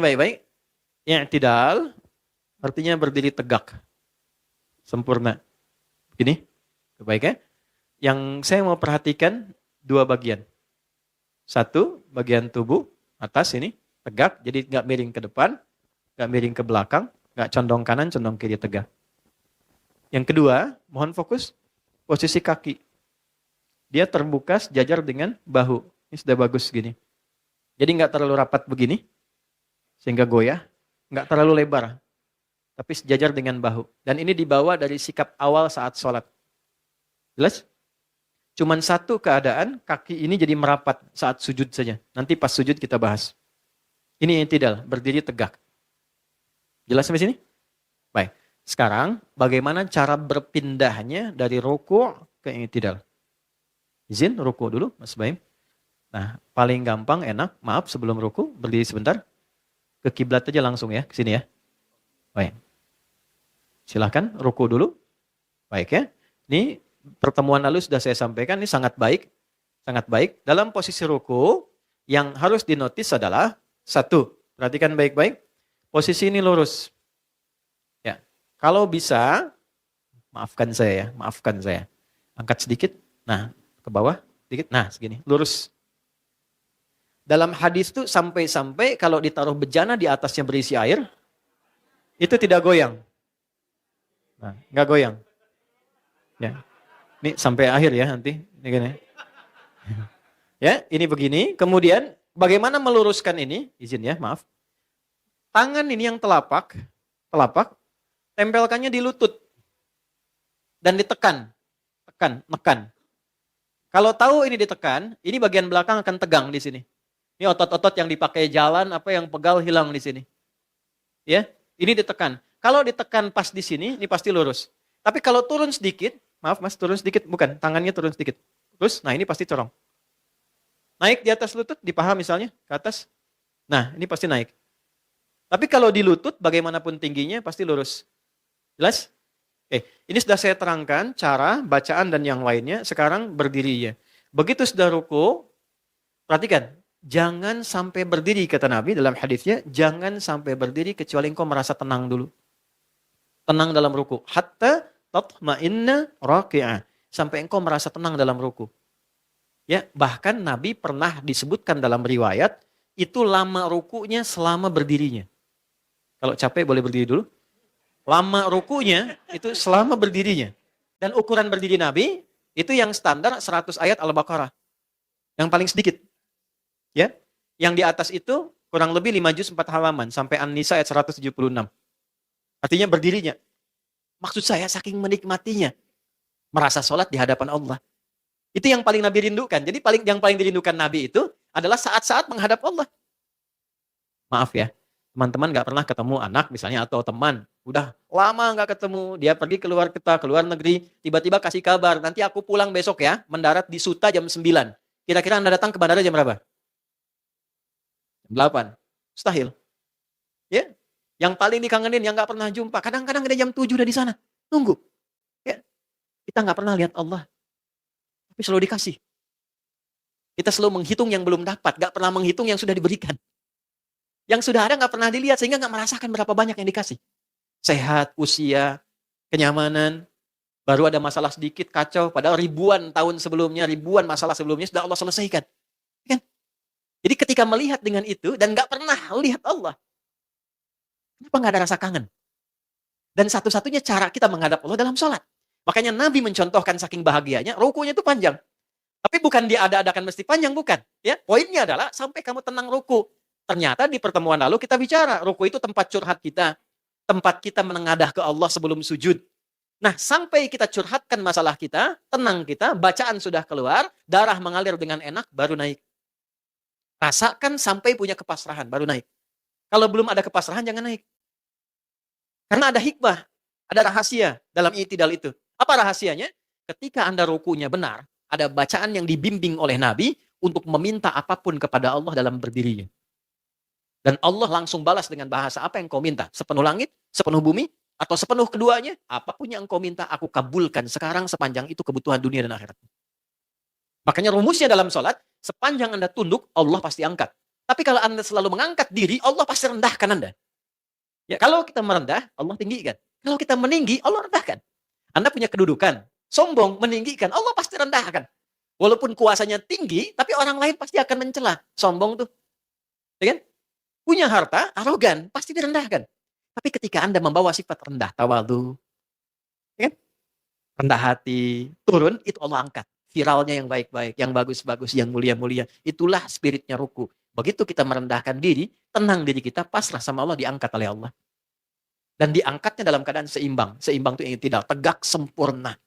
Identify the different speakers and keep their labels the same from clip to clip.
Speaker 1: Baik-baik. I'tidal artinya berdiri tegak. Sempurna. Begini. Baik ya. Yang saya mau perhatikan dua bagian. Satu, bagian tubuh atas ini tegak, jadi nggak miring ke depan, nggak miring ke belakang, nggak condong kanan, condong kiri, tegak. Yang kedua, mohon fokus posisi kaki. Dia terbuka sejajar dengan bahu. Ini sudah bagus gini. Jadi nggak terlalu rapat begini, sehingga goyah, nggak terlalu lebar, tapi sejajar dengan bahu. Dan ini dibawa dari sikap awal saat sholat. Jelas? Cuman satu keadaan, kaki ini jadi merapat saat sujud saja. Nanti pas sujud kita bahas. Ini i'tidal, berdiri tegak. Jelas sampai sini? Baik. Sekarang, bagaimana cara berpindahnya dari ruku' ke i'tidal? Izin, ruku' dulu, Mas Baim. Nah, paling gampang, enak, maaf sebelum ruku', berdiri sebentar. Ke kiblat aja langsung ya, ke sini ya. Baik. Silahkan, ruku' dulu. Baik ya. Ini pertemuan lalu sudah saya sampaikan, ini sangat baik. Sangat baik. Dalam posisi ruku, yang harus dinotis adalah, satu, perhatikan baik-baik, posisi ini lurus. Ya, kalau bisa, maafkan saya. Angkat sedikit, nah, ke bawah, sedikit, nah, segini, lurus. Dalam hadis itu sampai-sampai kalau ditaruh bejana di atasnya berisi air, itu tidak goyang. Nah, nggak goyang. Ya. Ini sampai akhir ya nanti. Ini gini. Ya, ini begini. Kemudian bagaimana meluruskan ini? Izin ya, maaf. Tangan ini yang telapak, tempelkannya di lutut dan ditekan, nekan. Kalau tahu ini ditekan, ini bagian belakang akan tegang di sini. Ini otot-otot yang dipakai jalan, apa yang pegal hilang di sini. Ya, ini ditekan. Kalau ditekan pas di sini, ini pasti lurus. Tapi kalau turun sedikit, maaf mas, turun sedikit, bukan, tangannya turun sedikit. Terus, nah ini pasti corong. Naik di atas lutut, di paha misalnya, ke atas. Nah, ini pasti naik. Tapi kalau di lutut, bagaimanapun tingginya, pasti lurus. Jelas? Ini sudah saya terangkan, cara, bacaan, dan yang lainnya. Sekarang berdiri ya. Begitu sudah ruku, perhatikan. Jangan sampai berdiri, kata Nabi dalam hadisnya, jangan sampai berdiri kecuali engkau merasa tenang dulu. Tenang dalam ruku. Hatta tatma'inna raki'ah. Sampai engkau merasa tenang dalam ruku. Ya, bahkan Nabi pernah disebutkan dalam riwayat, itu lama rukunya selama berdirinya. Kalau capek boleh berdiri dulu. Lama rukunya itu selama berdirinya. Dan ukuran berdiri Nabi, itu yang standar 100 ayat Al-Baqarah. Yang paling sedikit. Ya, yang di atas itu kurang lebih 5 juz 4 halaman sampai An-Nisa ayat 176. Artinya berdirinya. Maksud saya saking menikmatinya merasa sholat di hadapan Allah. Itu yang paling Nabi rindukan. Jadi yang paling dirindukan Nabi itu adalah saat-saat menghadap Allah. Maaf ya, teman-teman nggak pernah ketemu anak misalnya atau teman, udah lama nggak ketemu, dia pergi keluar negeri, tiba-tiba kasih kabar, nanti aku pulang besok ya, mendarat di Suta jam 9. Kira-kira Anda datang ke bandara jam berapa? 8. Mustahil. Ya. Yang paling dikangenin, yang nggak pernah jumpa. Kadang-kadang ada jam 7 udah di sana. Nunggu. Ya. Kita nggak pernah lihat Allah. Tapi selalu dikasih. Kita selalu menghitung yang belum dapat. Nggak pernah menghitung yang sudah diberikan. Yang sudah ada nggak pernah dilihat. Sehingga nggak merasakan berapa banyak yang dikasih. Sehat, usia, kenyamanan. Baru ada masalah sedikit, kacau. Padahal ribuan tahun sebelumnya, ribuan masalah sebelumnya sudah Allah selesaikan. Kan? Jadi ketika melihat dengan itu dan nggak pernah lihat Allah, kenapa nggak ada rasa kangen? Dan satu-satunya cara kita menghadap Allah dalam sholat. Makanya Nabi mencontohkan saking bahagianya, rukunya itu panjang. Tapi bukan diada-adakan mesti panjang, bukan. Ya, poinnya adalah sampai kamu tenang ruku. Ternyata di pertemuan lalu kita bicara, ruku itu tempat curhat kita, tempat kita menengadah ke Allah sebelum sujud. Nah, sampai kita curhatkan masalah kita, tenang kita, bacaan sudah keluar, darah mengalir dengan enak, baru naik. Rasakan sampai punya kepasrahan, baru naik. Kalau belum ada kepasrahan, jangan naik. Karena ada hikmah, ada rahasia dalam i'tidal itu. Apa rahasianya? Ketika Anda rukunya benar, ada bacaan yang dibimbing oleh Nabi untuk meminta apapun kepada Allah dalam berdirinya. Dan Allah langsung balas dengan bahasa apa yang kau minta. Sepenuh langit, sepenuh bumi, atau sepenuh keduanya, apapun yang kau minta, aku kabulkan sekarang sepanjang itu kebutuhan dunia dan akhirat. Makanya rumusnya dalam sholat, sepanjang Anda tunduk, Allah pasti angkat. Tapi kalau Anda selalu mengangkat diri, Allah pasti rendahkan Anda. Ya, kalau kita merendah, Allah tinggikan. Kalau kita meninggi, Allah rendahkan. Anda punya kedudukan, sombong, meninggikan, Allah pasti rendahkan. Walaupun kuasanya tinggi, tapi orang lain pasti akan mencela. Sombong tuh. Ya kan? Punya harta, arogan, pasti direndahkan. Tapi ketika Anda membawa sifat rendah, tawadu, ya kan? Rendah hati, turun, itu Allah angkat. Viralnya yang baik-baik, yang bagus-bagus, yang mulia-mulia. Itulah spiritnya ruku. Begitu kita merendahkan diri, tenang diri kita, pasrah sama Allah, diangkat oleh Allah. Dan diangkatnya dalam keadaan seimbang. Seimbang itu yang tidak tegak, sempurna.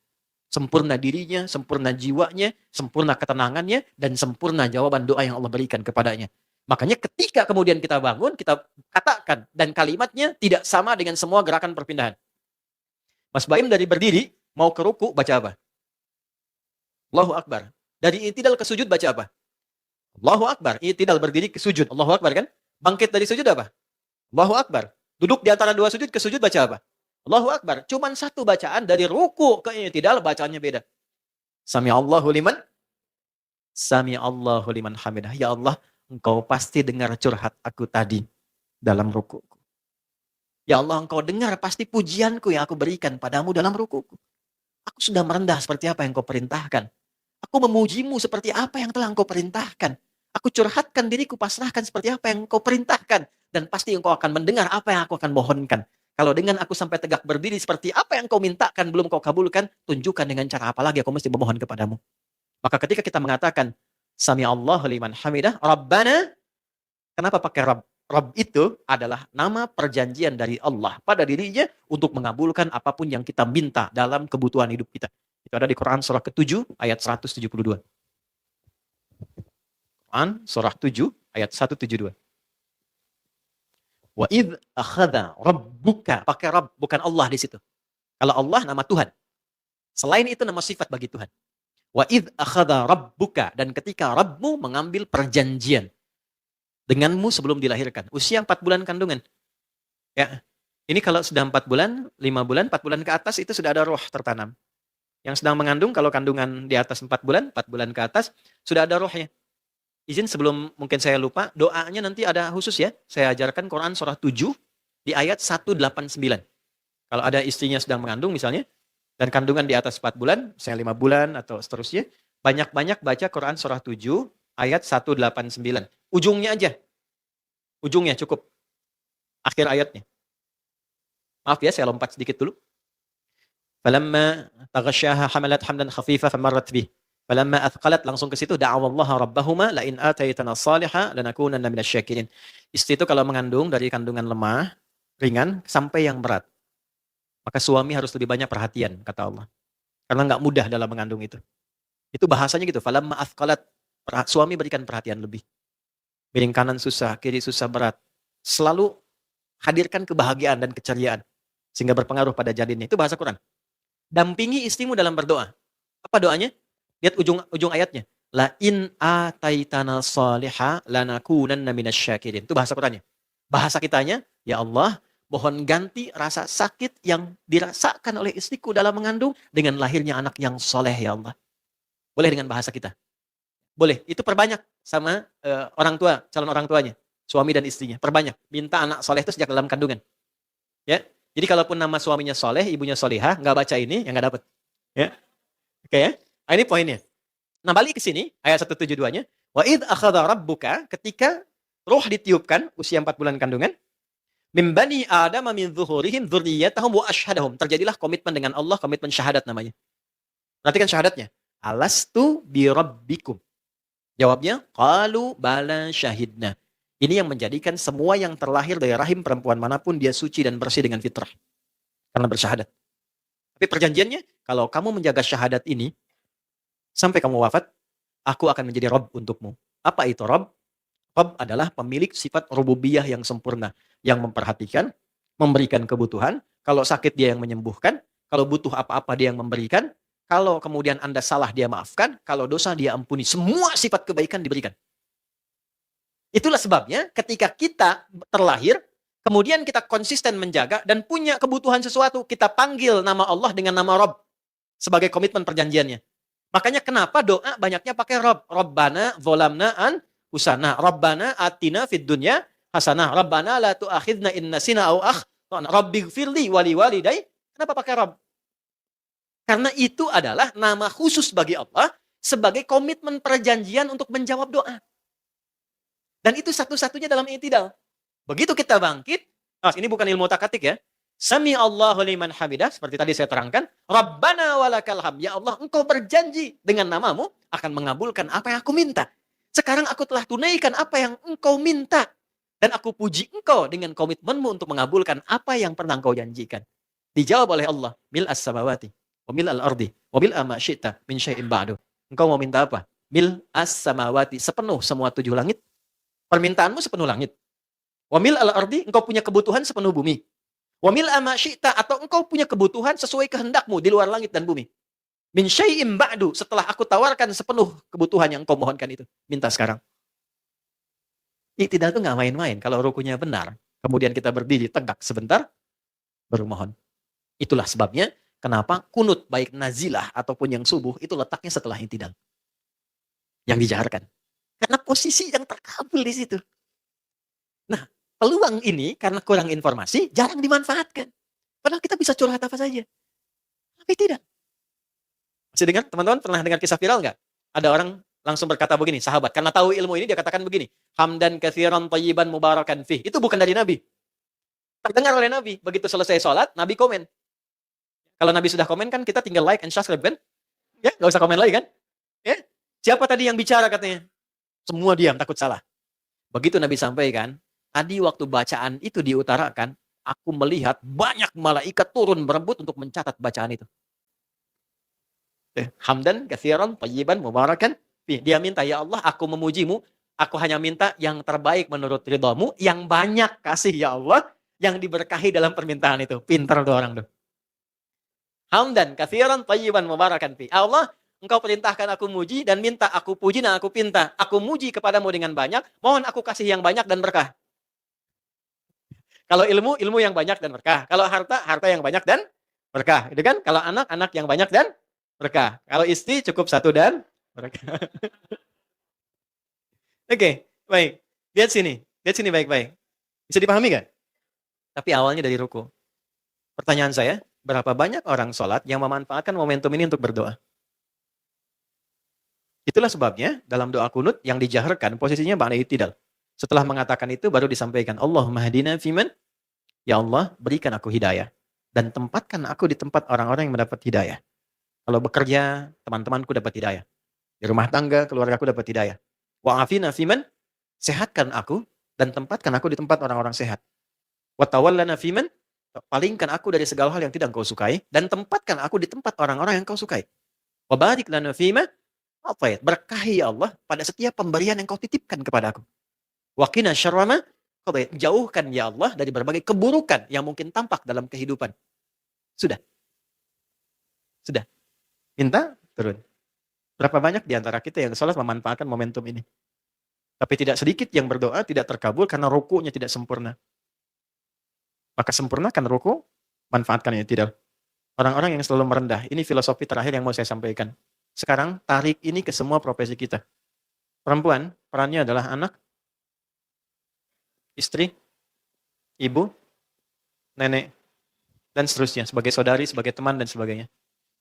Speaker 1: Sempurna dirinya, sempurna jiwanya, sempurna ketenangannya, dan sempurna jawaban doa yang Allah berikan kepadanya. Makanya ketika kemudian kita bangun, kita katakan, dan kalimatnya tidak sama dengan semua gerakan perpindahan. Mas Baim dari berdiri, mau ke ruku, baca apa? Allahu Akbar. Dari i'tidal ke sujud, baca apa? Allahu Akbar. I'tidal berdiri ke sujud. Allahu Akbar kan? Bangkit dari sujud apa? Allahu Akbar. Duduk di antara dua sujud ke sujud, baca apa? Allahu Akbar. Cuman satu bacaan dari ruku ke i'tidal, bacaannya beda. Sami'allahu liman hamidah. Ya Allah, Engkau pasti dengar curhat aku tadi dalam rukuku. Ya Allah, Engkau dengar pasti pujianku yang aku berikan padamu dalam rukuku. Aku sudah merendah seperti apa yang Engkau perintahkan. Aku memujimu seperti apa yang telah Engkau perintahkan. Aku curhatkan diriku, pasrahkan seperti apa yang Engkau perintahkan. Dan pasti Engkau akan mendengar apa yang aku akan mohonkan. Kalau dengan aku sampai tegak berdiri seperti apa yang Engkau mintakan belum Kau kabulkan, tunjukkan dengan cara apa lagi aku mesti memohon kepadamu. Maka ketika kita mengatakan Sami'allahu liman hamidah, Rabbana, kenapa pakai Rabb? Rabb itu adalah nama perjanjian dari Allah pada dirinya untuk mengabulkan apapun yang kita minta dalam kebutuhan hidup kita. Itu ada di Quran surah ke-7 ayat 172. Quran surah 7 ayat 172. Wa idh akhadha rabbuka, pakai Rabb, bukan Allah di situ. Kalau Allah nama Tuhan. Selain itu nama sifat bagi Tuhan. Wa idh akhadha rabbuka, dan ketika Rabbmu mengambil perjanjian denganmu sebelum dilahirkan. Usia 4 bulan kandungan. Ya. Ini kalau sudah 4 bulan, 5 bulan, 4 bulan ke atas itu sudah ada roh tertanam. Yang sedang mengandung, kalau kandungan di atas 4 bulan ke atas, sudah ada rohnya. Izin sebelum mungkin saya lupa, doanya nanti ada khusus ya. Saya ajarkan Quran surah 7 di ayat 189. Kalau ada istrinya sedang mengandung misalnya, dan kandungan di atas 4 bulan, saya 5 bulan atau seterusnya, banyak-banyak baca Quran surah 7 ayat 189. Ujungnya aja. Ujungnya cukup. Akhir ayatnya. Maaf ya, saya lompat sedikit dulu. Falamma taghasyaha hamalat hamdan khafifa famarrat bih. Falamma athqalat, langsung ke situ, da'awallaha rabbahuma la in ataitana salihah lanakunanna minasyakirin. Istri itu kalau mengandung dari kandungan lemah, ringan sampai yang berat, maka suami harus lebih banyak perhatian, kata Allah. Karena nggak mudah dalam mengandung itu. Itu bahasanya gitu. Falamma athqalat, suami berikan perhatian lebih. Miring kanan susah, kiri susah, berat. Selalu hadirkan kebahagiaan dan keceriaan. Sehingga berpengaruh pada janinnya. Itu bahasa Quran. Dampingi istrimu dalam berdoa. Apa doanya? Lihat ujung ayatnya. La in ataitana salihah lanakunanna minasyakirin. Itu bahasa Qurannya. Bahasa kitanya, ya Allah, mohon ganti rasa sakit yang dirasakan oleh istriku dalam mengandung dengan lahirnya anak yang soleh, ya Allah. Boleh dengan bahasa kita. Boleh. Itu perbanyak sama orang tua, calon orang tuanya. Suami dan istrinya. Perbanyak. Minta anak soleh itu sejak dalam kandungan. Ya. Jadi kalaupun nama suaminya soleh, ibunya solihah, nggak baca ini, ya nggak dapat. Ya. Oke ya. Nah, ini poinnya. Nah, balik ke sini, ayat 172-nya. Wa idh akhadha rabbuka, ketika roh ditiupkan, usia 4 bulan kandungan, min bani Adam min zuhurihim dzurriyyatahum wa asyhadahum. Terjadilah komitmen dengan Allah, komitmen syahadat namanya. Perhatikan syahadatnya. Alastu bi rabbikum. Jawabnya, qalu bala syahidna. Ini yang menjadikan semua yang terlahir dari rahim perempuan manapun dia suci dan bersih dengan fitrah. Karena bersyahadat. Tapi perjanjiannya, kalau kamu menjaga syahadat ini, sampai kamu wafat, aku akan menjadi Rabb untukmu. Apa itu Rabb? Rabb adalah pemilik sifat rububiyah yang sempurna. Yang memperhatikan, memberikan kebutuhan. Kalau sakit dia yang menyembuhkan. Kalau butuh apa-apa dia yang memberikan. Kalau kemudian Anda salah dia maafkan. Kalau dosa dia ampuni. Semua sifat kebaikan diberikan. Itulah sebabnya ketika kita terlahir, kemudian kita konsisten menjaga dan punya kebutuhan sesuatu, kita panggil nama Allah dengan nama Rabb sebagai komitmen perjanjiannya. Makanya kenapa doa banyaknya pakai Rabb. Rabbana zolamna husana. Rabbana atina fid dunya hasanah. Rabbana la tu'akhidna in nasina au akhtana. Rabbighfirli wali walidai. Kenapa pakai Rabb? Karena itu adalah nama khusus bagi Allah sebagai komitmen perjanjian untuk menjawab doa. Dan itu satu-satunya dalam i'tidal. Begitu kita bangkit, ini bukan ilmu takatik ya. Sami Allahu liman hamidah, seperti tadi saya terangkan. Rabbana walakal hamd. Ya Allah, engkau berjanji dengan namamu akan mengabulkan apa yang aku minta. Sekarang aku telah tunaikan apa yang engkau minta. Dan aku puji engkau dengan komitmenmu untuk mengabulkan apa yang pernah engkau janjikan. Dijawab oleh Allah, mil as-samawati, wa mil al-ardi, wa mil ma syi'ta min syai'in ba'du. Engkau mau minta apa? Mil as-samawati, sepenuh semua 7 langit. Permintaanmu sepenuh langit. Wa mil al-ardi, engkau punya kebutuhan sepenuh bumi. Wa mil ma syi'ta, atau engkau punya kebutuhan sesuai kehendakmu di luar langit dan bumi. Min syai'in ba'du, setelah aku tawarkan sepenuh kebutuhan yang engkau mohonkan itu. Minta sekarang. I'tidal itu nggak main-main. Kalau rukunya benar, kemudian kita berdiri tegak sebentar, baru mohon. Itulah sebabnya kenapa kunut baik nazilah ataupun yang subuh itu letaknya setelah i'tidal. Yang dijaharkan. Karena posisi yang terkabul di situ. Nah, peluang ini karena kurang informasi jarang dimanfaatkan. Padahal kita bisa curhat apa saja. Tapi tidak. Masih dengar? Teman-teman pernah dengar kisah viral nggak? Ada orang langsung berkata begini, sahabat. Karena tahu ilmu ini dia katakan begini. Hamdan katsiran thayyiban mubarakan fih. Itu bukan dari Nabi. Terdengar oleh Nabi. Begitu selesai sholat, Nabi komen. Kalau Nabi sudah komen kan kita tinggal like and subscribe kan? Ya, nggak usah komen lagi kan? Ya. Siapa tadi yang bicara katanya? Semua diam, takut salah. Begitu Nabi sampaikan, tadi waktu bacaan itu diutarakan, aku melihat banyak malaikat turun berebut untuk mencatat bacaan itu. Hamdan katsiran thayyiban mubarakan fih. Dia minta, ya Allah, aku memujimu, aku hanya minta yang terbaik menurut ridhamu, yang banyak kasih ya Allah, yang diberkahi dalam permintaan itu. Pintar tuh orang tuh. Hamdan katsiran thayyiban mubarakan fih. Allah, engkau perintahkan aku muji dan minta aku puji dan aku pinta. Aku muji kepadamu dengan banyak, mohon aku kasih yang banyak dan berkah. Kalau ilmu, ilmu yang banyak dan berkah. Kalau harta, harta yang banyak dan berkah. Itu kan? Kalau anak, anak yang banyak dan berkah. Kalau istri cukup 1 dan berkah. Oke, baik. Lihat sini. Lihat sini baik-baik. Bisa dipahami nggak? Tapi awalnya dari ruku. Pertanyaan saya, berapa banyak orang sholat yang memanfaatkan momentum ini untuk berdoa? Itulah sebabnya dalam doa kunut yang dijaharkan posisinya ba'da i'tidal. Setelah mengatakan itu baru disampaikan, Allahumma hadina fiman, ya Allah berikan aku hidayah. Dan tempatkan aku di tempat orang-orang yang mendapat hidayah. Kalau bekerja, teman-temanku dapat hidayah. Di rumah tangga, keluargaku dapat hidayah. Wa'afina fiman, sehatkan aku dan tempatkan aku di tempat orang-orang sehat. Wa tawallana fiman, palingkan aku dari segala hal yang tidak engkau sukai dan tempatkan aku di tempat orang-orang yang engkau sukai. Wa barik lana fima, apa ya? Berkahi ya Allah pada setiap pemberian yang kau titipkan kepada aku. Wa qina syarra ma qadait. Jauhkan ya Allah dari berbagai keburukan yang mungkin tampak dalam kehidupan. Sudah. Sudah. Minta turun. Berapa banyak di antara kita yang sholat memanfaatkan momentum ini? Tapi tidak sedikit yang berdoa tidak terkabul karena rukunya tidak sempurna. Maka sempurnakan ruku, manfaatkan yang tidak. Orang-orang yang selalu merendah. Ini filosofi terakhir yang mau saya sampaikan. Sekarang tarik ini ke semua profesi kita. Perempuan, perannya adalah anak, istri, ibu, nenek, dan seterusnya. Sebagai saudari, sebagai teman, dan sebagainya.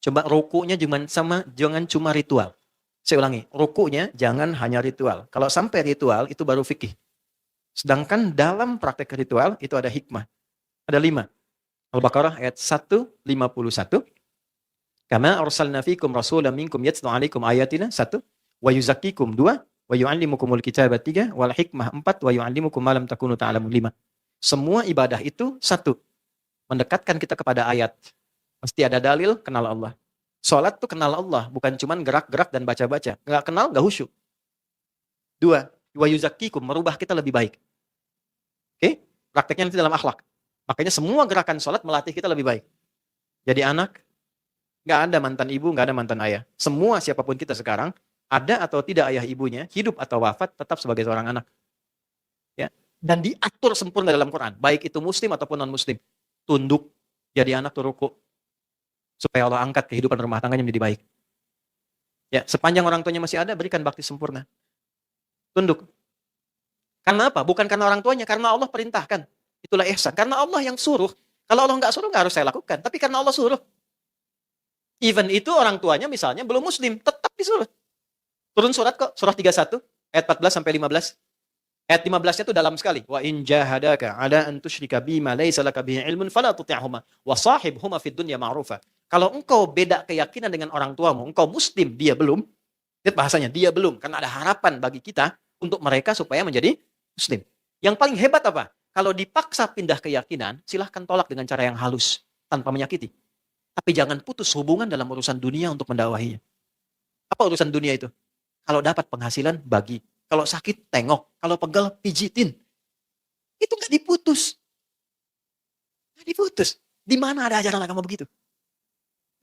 Speaker 1: Coba rukunya jangan cuma ritual. Saya ulangi, rukunya jangan hanya ritual. Kalau sampai ritual, itu baru fikih. Sedangkan dalam praktek ritual, itu ada hikmah. Ada 5. Al-Baqarah ayat 151. Kama arsalna fikum rasulan minkum yatlu 'alaikum ayatina 1, wa yuzakkikum 2, wa yu'allimukumul kitaba 3, wal hikmah 4, wa yu'allimukum ma lam takunu ta'lamun 5. Semua ibadah itu 1, mendekatkan kita kepada ayat. Mesti ada dalil kenal Allah. Salat tuh kenal Allah, bukan cuman gerak-gerak dan baca-baca. Enggak kenal, enggak khusyuk. 2, wa yuzakkikum, merubah kita lebih baik. Oke? Prakteknya nanti dalam akhlak. Makanya semua gerakan salat melatih kita lebih baik. Jadi anak, nggak ada mantan ibu, nggak ada mantan ayah. Semua siapapun kita sekarang, ada atau tidak ayah ibunya, hidup atau wafat, tetap sebagai seorang anak. Ya. Dan diatur sempurna dalam Quran. Baik itu muslim ataupun non-muslim. Tunduk, jadi anak tuh ruku. Supaya Allah angkat kehidupan rumah tangganya menjadi baik. Ya, sepanjang orang tuanya masih ada, berikan bakti sempurna. Tunduk. Karena apa? Bukan karena orang tuanya, karena Allah perintahkan. Itulah ihsan. Karena Allah yang suruh. Kalau Allah nggak suruh, nggak harus saya lakukan. Tapi karena Allah suruh. Even itu orang tuanya misalnya belum muslim, tetap disuruh. Turun surat kok, surah 31, ayat 14 sampai 15. Ayat 15-nya itu dalam sekali. Wa in jahadaka ala an tusyrika bima laysa laka bihi ilmun fala tuti'huma wa sahibhuma fid dunya ma'rufa. Kalau engkau beda keyakinan dengan orang tuamu, engkau muslim, dia belum. Lihat bahasanya, dia belum. Karena ada harapan bagi kita untuk mereka supaya menjadi muslim. Yang paling hebat apa? Kalau dipaksa pindah keyakinan, silahkan tolak dengan cara yang halus, tanpa menyakiti. Tapi jangan putus hubungan dalam urusan dunia untuk mendakwahinya. Apa urusan dunia itu? Kalau dapat penghasilan, bagi. Kalau sakit, tengok. Kalau pegal, pijitin. Itu nggak diputus. Nggak diputus. Di mana ada ajaran agama begitu?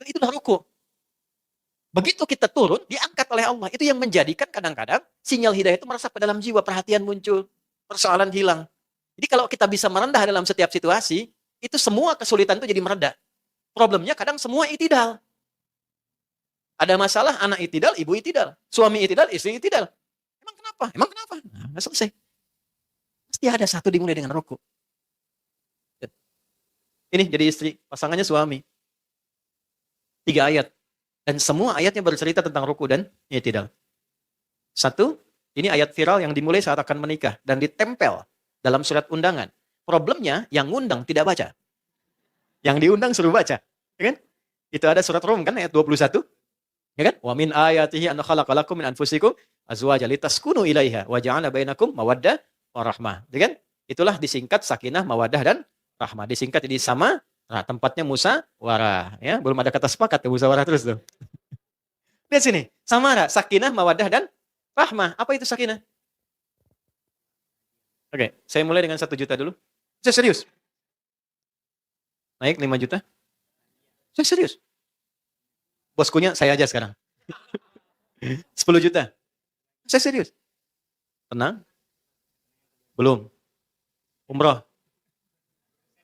Speaker 1: Itulah ruku. Begitu kita turun, diangkat oleh Allah. Itu yang menjadikan kadang-kadang sinyal hidayah itu meresap ke dalam jiwa. Perhatian muncul. Persoalan hilang. Jadi kalau kita bisa merendah dalam setiap situasi, itu semua kesulitan itu jadi meredah. Problemnya kadang semua itidal. Ada masalah, anak itidal, ibu itidal. Suami itidal, istri itidal. Emang kenapa? Emang kenapa? Nah, selesai. Pasti ada satu dimulai dengan ruku. Ini jadi istri, pasangannya suami. 3 ayat. Dan semua ayatnya bercerita tentang ruku dan itidal. 1, ini ayat viral yang dimulai saat akan menikah. Dan ditempel dalam surat undangan. Problemnya, yang ngundang tidak baca. Yang diundang suruh baca. Ya kan? Itu ada surat Rum kan, ayat 21. Ya kan? Wa min ayatihi an khalaqalakum min anfusikum azwaja litaskunu ilaiha wa ja'ala bainakum mawaddah wa rahmah. Ya kan? Itulah disingkat sakinah, mawaddah dan rahmah. Disingkat jadi sama, nah, tempatnya musyawarah, ya. Belum ada kata sepakat, musyawarah terus tuh. Lihat sini, samara, sakinah, mawaddah dan rahmah. Apa itu sakinah? Oke, saya mulai dengan 1 juta dulu. Saya serius. Naik 5 juta. Saya serius. Boskunya saya aja sekarang. 10 juta. Saya serius. Tenang? Belum. Umroh.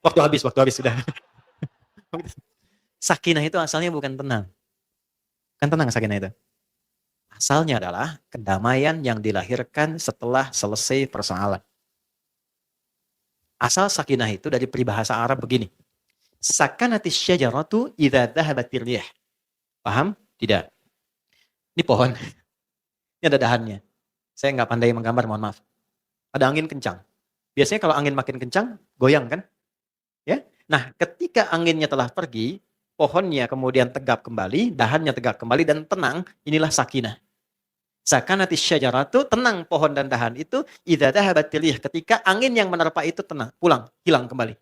Speaker 1: Waktu habis sudah. Sakinah itu asalnya bukan tenang. Bukan tenang sakinah itu. Asalnya adalah kedamaian yang dilahirkan setelah selesai persoalan. Asal sakinah itu dari peribahasa Arab begini. Sakanatis syajaratu idza dhahabatir rih. Paham? Tidak. Ini pohon. Ini ada dahannya. Saya nggak pandai menggambar, mohon maaf. Ada angin kencang. Biasanya kalau angin makin kencang, goyang kan? Ya. Nah, ketika anginnya telah pergi, pohonnya kemudian tegap kembali, dahannya tegap kembali dan tenang, inilah sakinah. Sakanatis syajaratu, tenang pohon dan dahan itu, idza dhahabatir rih, ketika angin yang menerpa itu tenang, pulang, hilang kembali.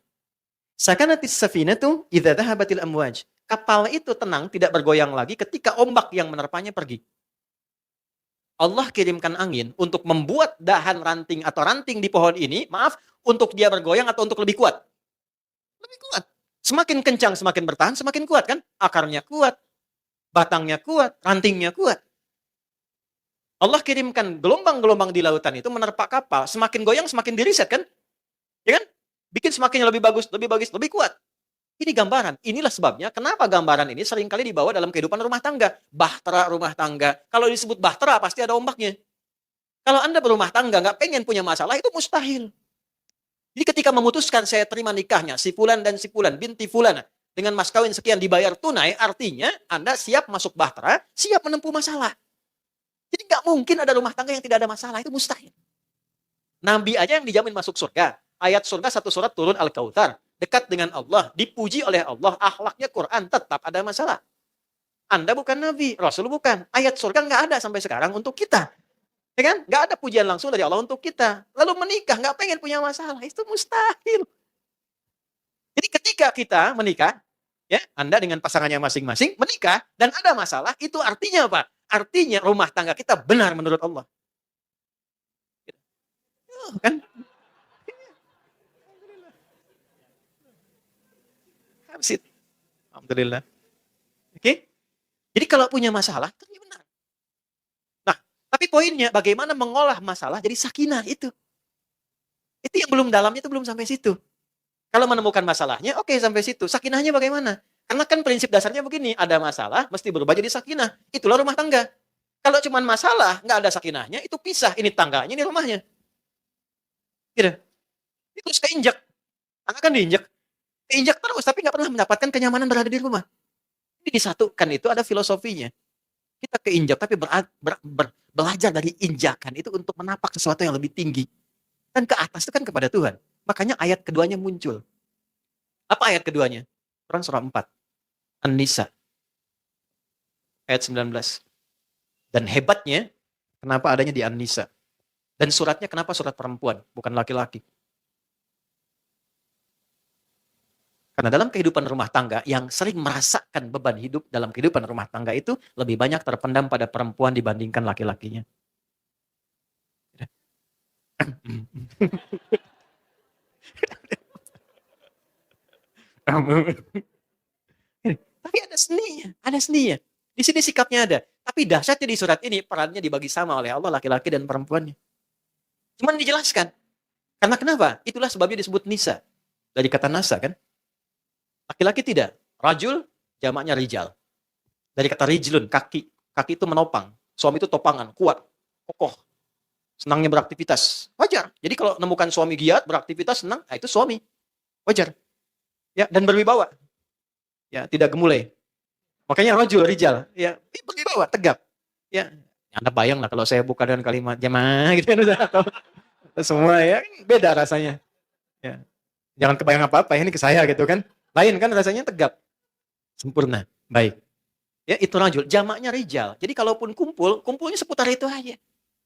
Speaker 1: Sakanatis safinatu idza dhahabatil amwaj. Kapal itu tenang, tidak bergoyang lagi ketika ombak yang menerpanya pergi. Allah kirimkan angin untuk membuat dahan ranting atau ranting di pohon ini, maaf, untuk dia bergoyang atau untuk lebih kuat? Lebih kuat. Semakin kencang, semakin bertahan, semakin kuat kan? Akarnya kuat, batangnya kuat, rantingnya kuat. Allah kirimkan gelombang-gelombang di lautan itu menerpa kapal, semakin goyang, semakin diriset kan? Ya kan? Bikin semakin lebih bagus, lebih kuat. Ini gambaran. Inilah sebabnya kenapa gambaran ini seringkali dibawa dalam kehidupan rumah tangga. Bahtera rumah tangga. Kalau disebut bahtera pasti ada ombaknya. Kalau Anda berumah tangga nggak pengen punya masalah, itu mustahil. Jadi ketika memutuskan saya terima nikahnya, si fulan dan si fulan, binti fulan, dengan mas kawin sekian dibayar tunai, artinya Anda siap masuk bahtera, siap menempuh masalah. Jadi nggak mungkin ada rumah tangga yang tidak ada masalah, itu mustahil. Nabi aja yang dijamin masuk surga. Ayat surga 1 surat turun Al-Kautsar. Dekat dengan Allah, dipuji oleh Allah, akhlaknya Quran, tetap ada masalah. Anda bukan Nabi, Rasul bukan. Ayat surga nggak ada sampai sekarang untuk kita. Ya kan? Nggak ada pujian langsung dari Allah untuk kita. Lalu menikah, nggak pengen punya masalah. Itu mustahil. Jadi ketika kita menikah, ya, Anda dengan pasangannya masing-masing, menikah, dan ada masalah, itu artinya apa? Artinya rumah tangga kita benar menurut Allah. Kan? Alhamdulillah. Oke? Jadi kalau punya masalah, itu benar. Nah, tapi poinnya bagaimana mengolah masalah jadi sakinah itu. Itu yang belum dalamnya, itu belum sampai situ. Kalau menemukan masalahnya, oke, sampai situ. Sakinahnya bagaimana? Karena kan prinsip dasarnya begini, ada masalah, mesti berubah jadi sakinah. Itulah rumah tangga. Kalau cuma masalah, nggak ada sakinahnya, itu pisah. Ini tangganya, ini rumahnya. Gitu. Itu terus keinjak. Anak kan diinjak. Keinjak terus, tapi nggak pernah mendapatkan kenyamanan berada di rumah. Ini disatukan, itu ada filosofinya. Kita keinjak, tapi belajar dari injakan itu untuk menapak sesuatu yang lebih tinggi. Dan ke atas itu kan kepada Tuhan. Makanya ayat keduanya muncul. Apa ayat keduanya? Quran surah 4. An-Nisa. Ayat 19. Dan hebatnya, kenapa adanya di An-Nisa? Dan suratnya kenapa surat perempuan, bukan laki-laki? Karena dalam kehidupan rumah tangga, yang sering merasakan beban hidup dalam kehidupan rumah tangga itu lebih banyak terpendam pada perempuan dibandingkan laki-lakinya. Tapi ada seninya, ada seninya. Di sini sikapnya ada. Tapi dahsyatnya di surat ini, perannya dibagi sama oleh Allah, laki-laki dan perempuannya. Cuman dijelaskan. Karena kenapa? Itulah sebabnya disebut nisa. Dari kata nasa kan? Laki-laki tidak. Rajul, jamaknya rijal. Dari kata rijlun, kaki. Kaki itu menopang. Suami itu topangan, kuat, kokoh. Senangnya beraktivitas. Wajar. Jadi kalau menemukan suami giat, beraktivitas, senang, itu suami. Wajar. Ya, dan berwibawa. Ya, tidak gemulai. Makanya rajul, rijal. Ya, berwibawa, tegap. Ya, Anda bayang lah kalau saya buka dengan kalimat jamaah gitu kan. Semua ya, beda rasanya. Ya. Jangan kebayang apa-apa, ini ke saya gitu kan. Lain kan rasanya tegap. Sempurna. Baik. Ya, itu rajul. Jamaknya rijal. Jadi kalaupun kumpul, kumpulnya seputar itu aja.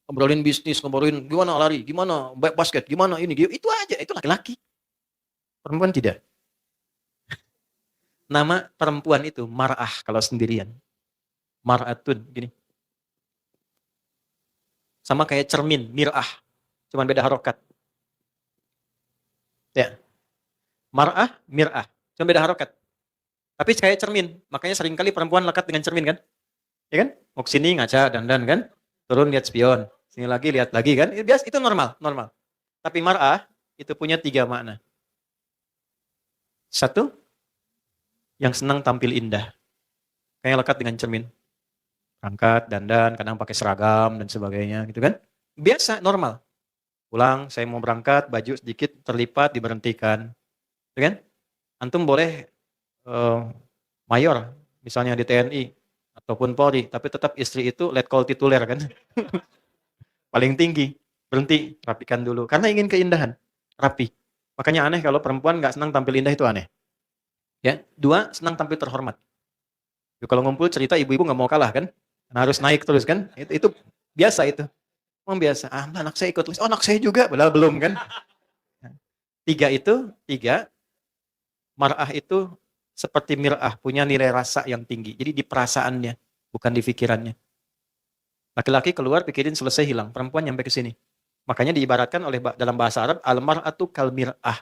Speaker 1: Ngobrolin bisnis, ngobrolin gimana lari, gimana basket, gimana ini, itu aja. Itu laki-laki. Perempuan tidak. Nama perempuan itu mar'ah kalau sendirian. Mar'atun, gini. Sama kayak cermin, mir'ah. Cuman beda harokat. Ya. Mar'ah, mir'ah. Cuman beda harokat. Tapi kayak cermin. Makanya seringkali perempuan lekat dengan cermin kan? Ya kan? Mau kesini ngaca, dandan kan? Turun lihat spion. Sini lagi, lihat lagi kan? Itu normal, normal. Tapi mar'ah itu punya 3 makna. Satu, yang senang tampil indah. Kayak lekat dengan cermin. Angkat, dandan, kadang pakai seragam dan sebagainya gitu kan? Biasa, normal. Pulang, saya mau berangkat, baju sedikit terlipat, diberhentikan. Gitu kan? Antum boleh mayor, misalnya di TNI, ataupun Polri, tapi tetap istri itu letkol tituler kan? Paling tinggi, berhenti, rapikan dulu. Karena ingin keindahan, rapi. Makanya aneh kalau perempuan nggak senang tampil indah itu aneh. Ya, 2, senang tampil terhormat. Kalau ngumpul cerita ibu-ibu nggak mau kalah kan? Harus naik terus kan? Itu biasa itu. Memang biasa. Ah, anak saya ikut les. Oh, anak saya juga, padahal belum kan? 3, mar'ah itu seperti mir'ah, punya nilai rasa yang tinggi. Jadi di perasaannya, bukan di pikirannya. Laki-laki keluar, pikirin selesai hilang. Perempuan nyampe ke sini. Makanya diibaratkan oleh dalam bahasa Arab, al-mar'atu kal mir'ah.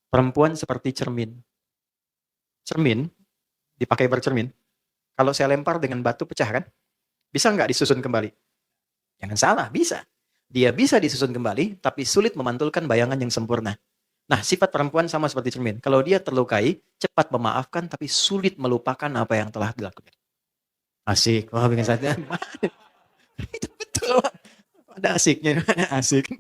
Speaker 1: Perempuan seperti cermin. Cermin, dipakai bercermin. Kalau saya lempar dengan batu pecah kan? Bisa nggak disusun kembali? Jangan salah, bisa. Dia bisa disusun kembali, tapi sulit memantulkan bayangan yang sempurna. Nah, sifat perempuan sama seperti cermin. Kalau dia terlukai, cepat memaafkan, tapi sulit melupakan apa yang telah dilakukan. Asik. Wah, bikin saya. Itu betul. Ada asiknya. Asik.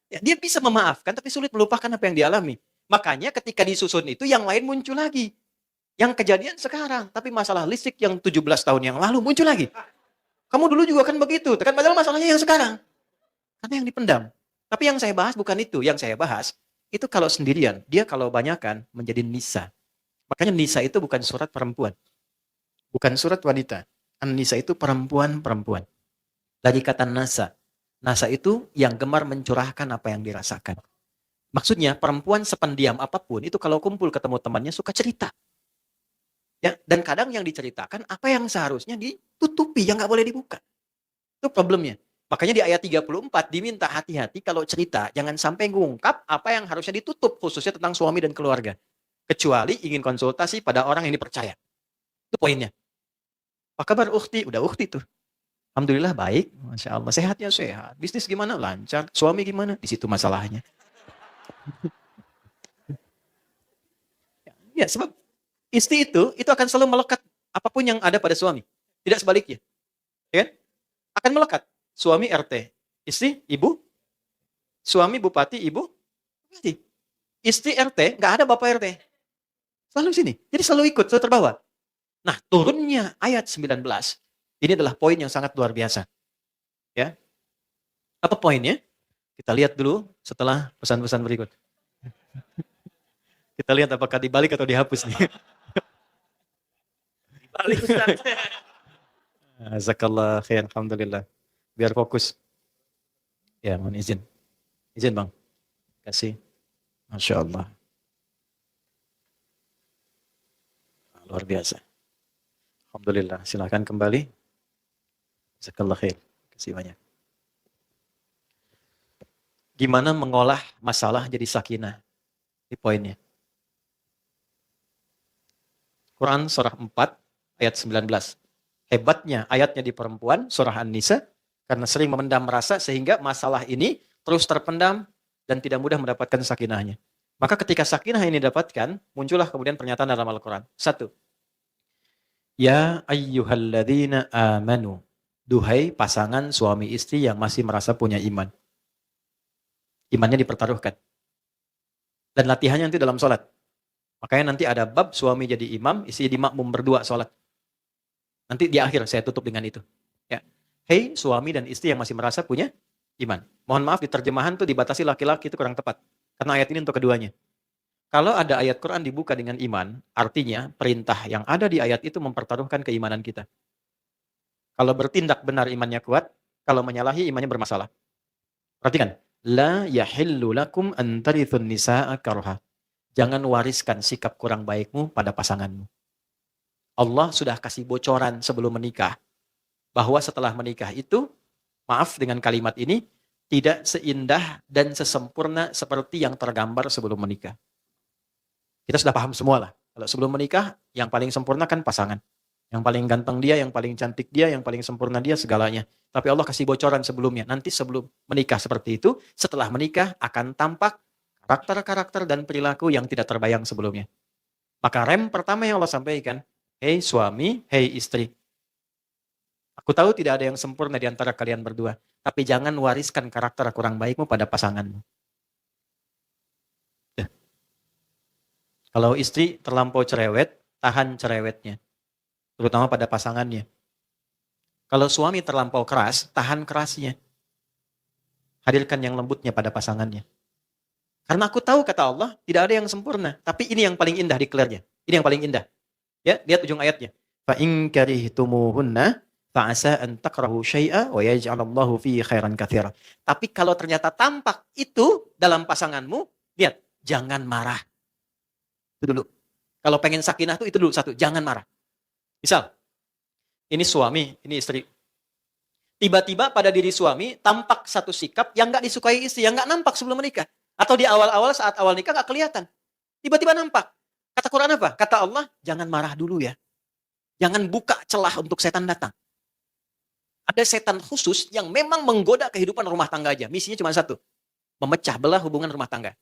Speaker 1: Ya, dia bisa memaafkan, tapi sulit melupakan apa yang dialami. Makanya ketika disusun itu, yang lain muncul lagi. Yang kejadian sekarang. Tapi masalah listrik yang 17 tahun yang lalu muncul lagi. Kamu dulu juga kan begitu. Kan padahal masalahnya yang sekarang. Karena yang dipendam. Tapi yang saya bahas bukan itu. Yang saya bahas, itu kalau sendirian. Dia kalau banyakan menjadi nisa. Makanya nisa itu bukan surat perempuan. Bukan surat wanita. An-nisa itu perempuan-perempuan. Dari kata nasa. Nasa itu yang gemar mencurahkan apa yang dirasakan. Maksudnya perempuan sependiam apapun itu kalau kumpul ketemu temannya suka cerita. Ya, dan kadang yang diceritakan apa yang seharusnya ditutupi, yang nggak boleh dibuka. Itu problemnya. Makanya di ayat 34 diminta hati-hati kalau cerita. Jangan sampai ngungkap apa yang harusnya ditutup, khususnya tentang suami dan keluarga. Kecuali ingin konsultasi pada orang yang dipercaya. Itu poinnya. Apa kabar ukhti? Udah ukhti tuh. Alhamdulillah baik. Masya Allah. Sehatnya sehat. Bisnis gimana? Lancar. Suami gimana? Di situ masalahnya. Ya, sebab istri itu akan selalu melekat apapun yang ada pada suami. Tidak sebaliknya. Ya kan? Akan melekat. Suami RT. Istri, ibu. Suami bupati, ibu Berarti istri RT, nggak ada bapak RT. Selalu sini. Jadi selalu ikut, selalu terbawa. Nah, turunnya ayat 19. Ini adalah poin yang sangat luar biasa. Ya. Apa poinnya? Kita lihat dulu setelah pesan-pesan berikut. Kita lihat apakah dibalik atau dihapus nih.
Speaker 2: Dibalik Ustaz.
Speaker 1: Jazakallah khair, alhamdulillah. Biar fokus. Ya, mohon izin. Izin Bang. Kasih. Masya Allah. Luar biasa. Alhamdulillah. Silahkan kembali. Jazakallah khair. Kasih banyak. Gimana mengolah masalah jadi sakinah? Ini poinnya. Quran surah 4 ayat 19. Hebatnya ayatnya di perempuan, surah An-Nisa, karena sering memendam rasa sehingga masalah ini terus terpendam dan tidak mudah mendapatkan sakinahnya. Maka ketika sakinah ini didapatkan, muncullah kemudian pernyataan dalam Al-Quran. 1. Ya ayyuhalladzina amanu. Duhai pasangan suami istri yang masih merasa punya iman. Imannya dipertaruhkan. Dan latihannya nanti dalam sholat. Makanya nanti ada bab suami jadi imam, istri jadi makmum berdua sholat. Nanti di akhir saya tutup dengan itu. Ya. Hei suami dan istri yang masih merasa punya iman. Mohon maaf di terjemahan tuh dibatasi laki-laki itu kurang tepat. Karena ayat ini untuk keduanya. Kalau ada ayat Quran dibuka dengan iman, artinya perintah yang ada di ayat itu mempertaruhkan keimanan kita. Kalau bertindak benar imannya kuat, kalau menyalahi imannya bermasalah. Perhatikan. La yahillu lakum an tarithun nisa'a karha. Jangan wariskan sikap kurang baikmu pada pasanganmu. Allah sudah kasih bocoran sebelum menikah. Bahwa setelah menikah itu, maaf dengan kalimat ini, tidak seindah dan sesempurna seperti yang tergambar sebelum menikah. Kita sudah paham semua lah. Kalau sebelum menikah, yang paling sempurna kan pasangan. Yang paling ganteng dia, yang paling cantik dia, yang paling sempurna dia, segalanya. Tapi Allah kasih bocoran sebelumnya. Nanti sebelum menikah seperti itu, setelah menikah akan tampak karakter-karakter dan perilaku yang tidak terbayang sebelumnya. Maka rem pertama yang Allah sampaikan, hei suami, hei istri. Aku tahu tidak ada yang sempurna di antara kalian berdua. Tapi jangan wariskan karakter kurang baikmu pada pasanganmu. Ya. Kalau istri terlampau cerewet, tahan cerewetnya. Terutama pada pasangannya. Kalau suami terlampau keras, tahan kerasnya. Hadirkan yang lembutnya pada pasangannya. Karena aku tahu, kata Allah, tidak ada yang sempurna. Tapi ini yang paling indah declare-nya. Ini yang paling indah. Ya, lihat ujung ayatnya. فَإِنْ كَرِهْتُمُوهُنَّ فَعَسَىٰ أَنْ تَكْرَهُوا شَيْئًا وَيَجْعَلَ اللَّهُ فِيهِ خَيْرًا كَثِيرًا. Tapi kalau ternyata tampak itu dalam pasanganmu, lihat, jangan marah. Itu dulu. Kalau pengen sakinah itu dulu satu, jangan marah. Misal, ini suami, ini istri. Tiba-tiba pada diri suami tampak satu sikap yang nggak disukai istri, yang nggak nampak sebelum menikah. Atau di awal-awal saat awal nikah nggak kelihatan. Tiba-tiba nampak. Kata Quran apa? Kata Allah, jangan marah dulu ya. Jangan buka celah untuk setan datang. Ada setan khusus yang memang menggoda kehidupan rumah tangga aja. Misinya cuma satu. Memecah belah hubungan rumah tangga.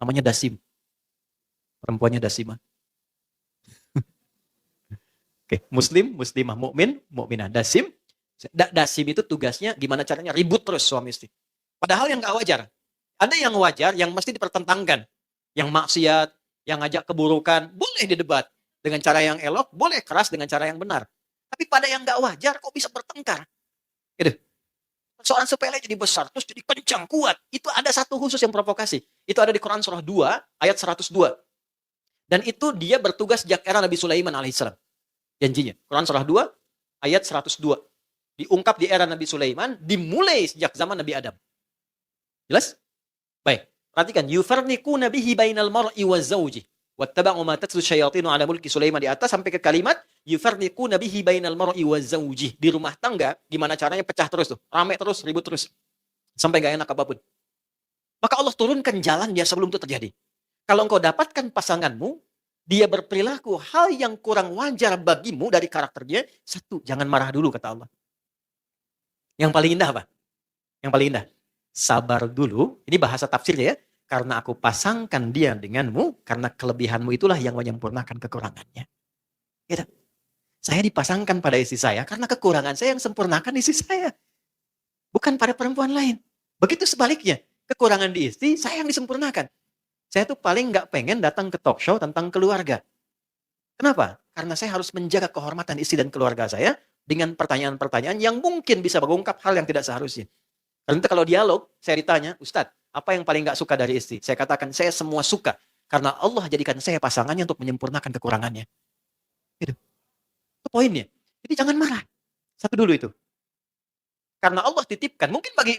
Speaker 1: Namanya Dasim. Perempuannya Dasimah. Oke, muslim, muslimah, mukmin, mukminah. Dasim. Dasim itu tugasnya gimana caranya ribut terus suami istri. Padahal yang gak wajar. Ada yang wajar yang mesti dipertentangkan. Yang maksiat, yang ngajak keburukan, boleh didebat. Dengan cara yang elok, boleh keras dengan cara yang benar. Tapi pada yang gak wajar, kok bisa bertengkar? Gitu. Persoalan sepele jadi besar, terus jadi kencang, kuat. Itu ada satu khusus yang provokasi. Itu ada di Quran surah 2, ayat 102. Dan itu dia bertugas sejak era Nabi Sulaiman alaihissalam. Janjinya. Quran surah 2, ayat 102. Diungkap di era Nabi Sulaiman, dimulai sejak zaman Nabi Adam. Jelas? Baik. Perhatikan. Yufarniquna bihi bainal mar'i wa zawji. Wattaba'u ma tatlu syayatinu ala mulki Sulaiman, di atas sampai ke kalimat yufarniquna bihi bainal mar'i wa zawji. Di rumah tangga, gimana caranya pecah terus tuh. Rame terus, ribut terus. Sampai gak enak apapun. Maka Allah turunkan jalan dia sebelum itu terjadi. Kalau engkau dapatkan pasanganmu, dia berperilaku hal yang kurang wajar bagimu dari karakternya, satu, jangan marah dulu, kata Allah. Yang paling indah apa? Yang paling indah. Sabar dulu, ini bahasa tafsirnya ya. Karena aku pasangkan dia denganmu, karena kelebihanmu itulah yang menyempurnakan kekurangannya. Gitu. Saya dipasangkan pada istri saya, karena kekurangan saya yang sempurnakan istri saya. Bukan pada perempuan lain. Begitu sebaliknya. Kekurangan di istri, saya yang disempurnakan. Saya tuh paling nggak pengen datang ke talk show tentang keluarga. Kenapa? Karena saya harus menjaga kehormatan istri dan keluarga saya dengan pertanyaan-pertanyaan yang mungkin bisa mengungkap hal yang tidak seharusnya. Karena kalau dialog, saya ditanya, Ustadz, apa yang paling nggak suka dari istri? Saya katakan, saya semua suka. Karena Allah jadikan saya pasangannya untuk menyempurnakan kekurangannya. Gitu. Itu poinnya. Jadi jangan marah. Satu dulu itu. Karena Allah titipkan, mungkin bagi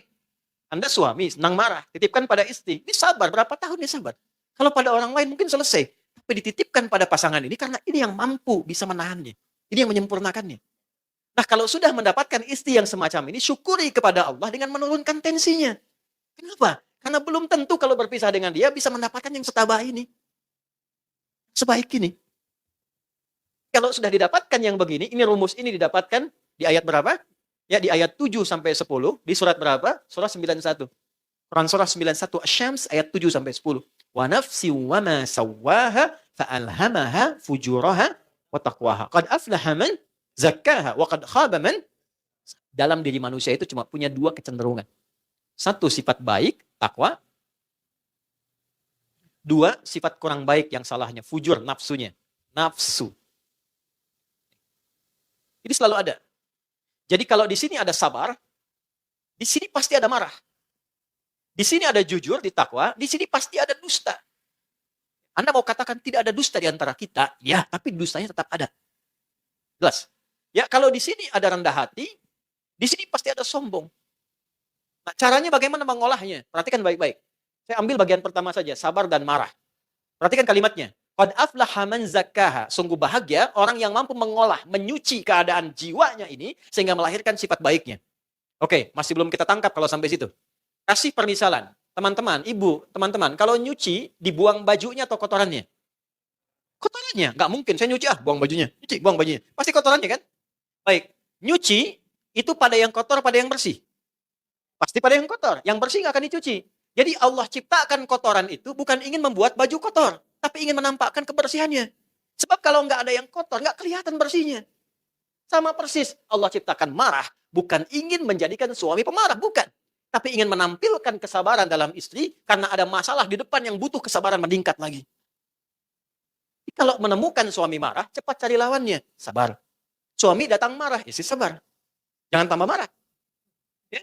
Speaker 1: Anda suami, senang marah, titipkan pada istri. Ini sabar, berapa tahun dia sabar? Kalau pada orang lain mungkin selesai. Tapi dititipkan pada pasangan ini, karena ini yang mampu bisa menahannya. Ini yang menyempurnakannya. Nah, kalau sudah mendapatkan istri yang semacam ini, syukuri kepada Allah dengan menurunkan tensinya. Kenapa? Karena belum tentu kalau berpisah dengan dia bisa mendapatkan yang setabah ini. Sebaik ini. Kalau sudah didapatkan yang begini, ini rumus ini didapatkan di ayat berapa? Ya, di ayat 7 sampai 10. Di surat berapa? Surah 91. Quran surah 91 Asy-Syams ayat 7 sampai 10. Wa nafsi wa ma sawwaha fa'alhamaha fujuraha wa taqwaha. Qad aflaha man zakkaha wa qad khaba man. Dalam diri manusia itu cuma punya dua kecenderungan. Satu, sifat baik, takwa. Dua, sifat kurang baik yang salahnya, fujur, nafsunya. Nafsu. Ini selalu ada. Jadi kalau di sini ada sabar, di sini pasti ada marah. Di sini ada jujur, di takwa, di sini pasti ada dusta. Anda mau katakan tidak ada dusta di antara kita, ya, tapi dustanya tetap ada. Jelas. Ya, kalau di sini ada rendah hati, di sini pasti ada sombong. Nah, caranya bagaimana mengolahnya? Perhatikan baik-baik. Saya ambil bagian pertama saja, sabar dan marah. Perhatikan kalimatnya. Qad aflaha man zakkaha. Sungguh bahagia orang yang mampu mengolah, menyuci keadaan jiwanya ini sehingga melahirkan sifat baiknya. Oke, masih belum kita tangkap kalau sampai situ. Kasih permisalan. Teman-teman, ibu, teman-teman, kalau nyuci, dibuang bajunya atau kotorannya? Kotorannya. Nggak mungkin, saya nyuci, buang bajunya. Nyuci, buang bajunya. Pasti kotorannya kan? Baik, nyuci, itu pada yang kotor, pada yang bersih. Pasti pada yang kotor. Yang bersih nggak akan dicuci. Jadi Allah ciptakan kotoran itu bukan ingin membuat baju kotor, tapi ingin menampakkan kebersihannya. Sebab kalau nggak ada yang kotor, nggak kelihatan bersihnya. Sama persis, Allah ciptakan marah, bukan ingin menjadikan suami pemarah, bukan. Tapi ingin menampilkan kesabaran dalam istri, karena ada masalah di depan yang butuh kesabaran meningkat lagi. Kalau menemukan suami marah, cepat cari lawannya. Sabar. Suami datang marah, istri sabar. Jangan tambah marah. Ya?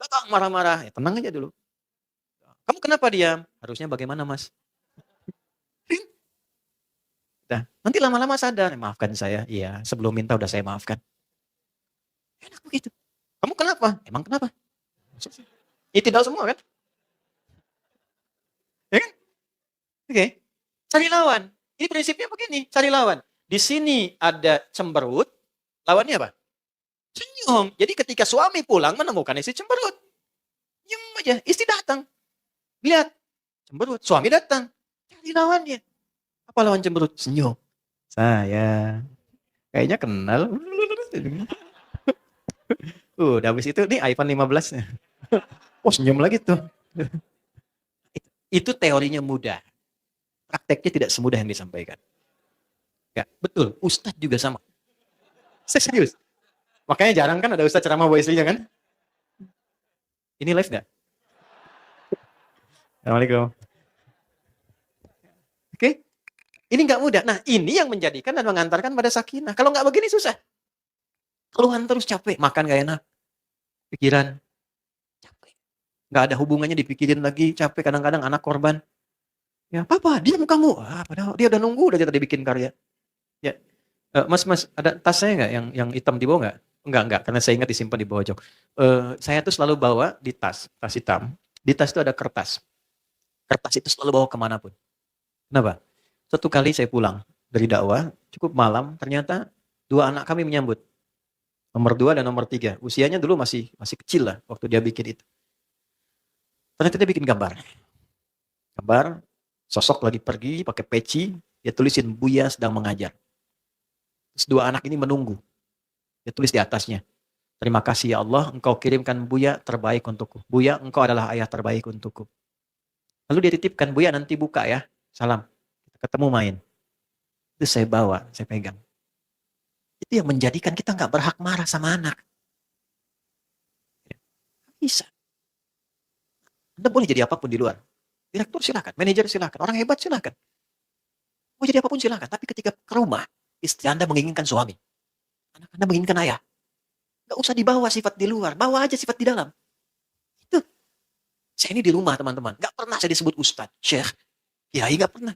Speaker 1: Datang marah-marah, ya tenang aja dulu. Kamu kenapa diam? Harusnya bagaimana, Mas? Nah, nanti lama-lama sadar, maafkan saya. Iya, sebelum minta udah saya maafkan. Enak begitu. Kamu kenapa? Emang kenapa? Ini tidak semua kan? Ya kan? Oke. Cari lawan. Ini prinsipnya begini, cari lawan. Di sini ada cemberut, lawannya apa? Senyum. Jadi ketika suami pulang menemukan istri cemberut. Diam aja, istri datang. Lihat, cemberut. Suami datang. Cari lawannya. Apa lawan cemberut? Senyum. Saya. Kayaknya kenal. Udah habis itu nih iPhone 15. Oh, senyum lagi tuh. Itu teorinya mudah. Prakteknya tidak semudah yang disampaikan. Ya, betul. Ustadz juga sama. Saya serius. Makanya jarang kan ada ustadz ceramah bawa istrinya kan? Ini live nggak? Assalamualaikum. Oke. Ini nggak mudah. Nah, ini yang menjadikan dan mengantarkan pada sakinah. Kalau nggak begini susah. Keluhan terus capek. Makan nggak enak. Pikiran. Capek. Nggak ada hubungannya dipikirin lagi. Capek. Kadang-kadang anak korban. Ya, papa, diam kamu. Padahal dia udah nunggu udah tadi bikin karya. Ya, Mas, ada tas saya nggak yang hitam di bawah nggak? Enggak, karena saya ingat disimpan di bawah jok. Saya tuh selalu bawa di tas hitam. Di tas itu ada kertas. Kertas itu selalu bawa kemanapun. Kenapa? Satu kali saya pulang dari dakwah, cukup malam, ternyata dua anak kami menyambut. Nomor 2 dan nomor 3. Usianya dulu masih kecil lah waktu dia bikin itu. Ternyata dia bikin gambar. Gambar, sosok lagi pergi pakai peci, dia tulisin Buya sedang mengajar. Terus dua anak ini menunggu. Dia tulis di atasnya. Terima kasih ya Allah, engkau kirimkan Buya terbaik untukku. Buya, engkau adalah ayah terbaik untukku. Lalu dia titipkan, Buya nanti buka ya. Salam. Kita ketemu main. Itu saya bawa, saya pegang. Itu yang menjadikan kita nggak berhak marah sama anak. Bisa. Anda boleh jadi apapun di luar. Direktur silakan, manajer silakan, orang hebat silakan. Mau jadi apapun silakan. Tapi ketika ke rumah, istri Anda menginginkan suami. Anak Anda menginginkan ayah. Nggak usah dibawa sifat di luar. Bawa aja sifat di dalam. Itu. Saya ini di rumah, teman-teman. Nggak pernah saya disebut ustadz, syekh, kiai, nggak pernah.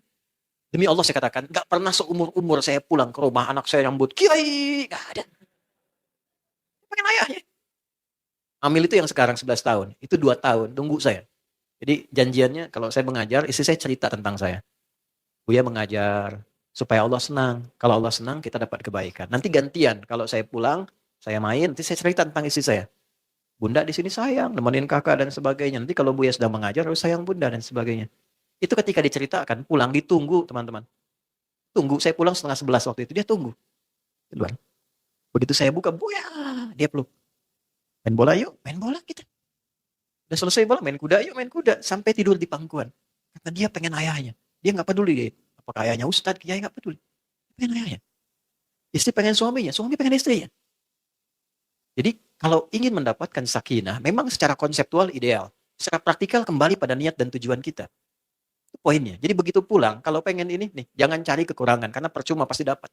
Speaker 1: Demi Allah saya katakan, nggak pernah seumur-umur saya pulang ke rumah, anak saya nyambut, kiai, nggak ada. Pengen ayahnya. Amil itu yang sekarang 11 tahun. Itu 2 tahun, tunggu saya. Jadi janjiannya kalau saya mengajar, istri saya cerita tentang saya. Buya mengajar, supaya Allah senang. Kalau Allah senang, kita dapat kebaikan. Nanti gantian, kalau saya pulang, saya main, nanti saya cerita tentang istri saya. Bunda di sini sayang, nemenin kakak dan sebagainya. Nanti kalau Buya sedang mengajar, harus sayang bunda dan sebagainya. Itu ketika diceritakan, pulang ditunggu teman-teman. Tunggu, saya pulang setengah 11 waktu itu, dia tunggu. Keluar. Begitu saya buka, Buya, dia peluk. Main bola yuk, main bola kita. Udah selesai bola, main kuda yuk, main kuda. Sampai tidur di pangkuan. Karena dia pengen ayahnya. Dia nggak peduli dia. Apakah ayahnya ustadz, kiai, nggak peduli. Dia pengen ayahnya. Istri pengen suaminya, suami pengen istrinya. Jadi kalau ingin mendapatkan sakinah, memang secara konseptual ideal. Secara praktikal kembali pada niat dan tujuan kita. Itu poinnya. Jadi begitu pulang, kalau pengen ini nih, jangan cari kekurangan karena percuma pasti dapat.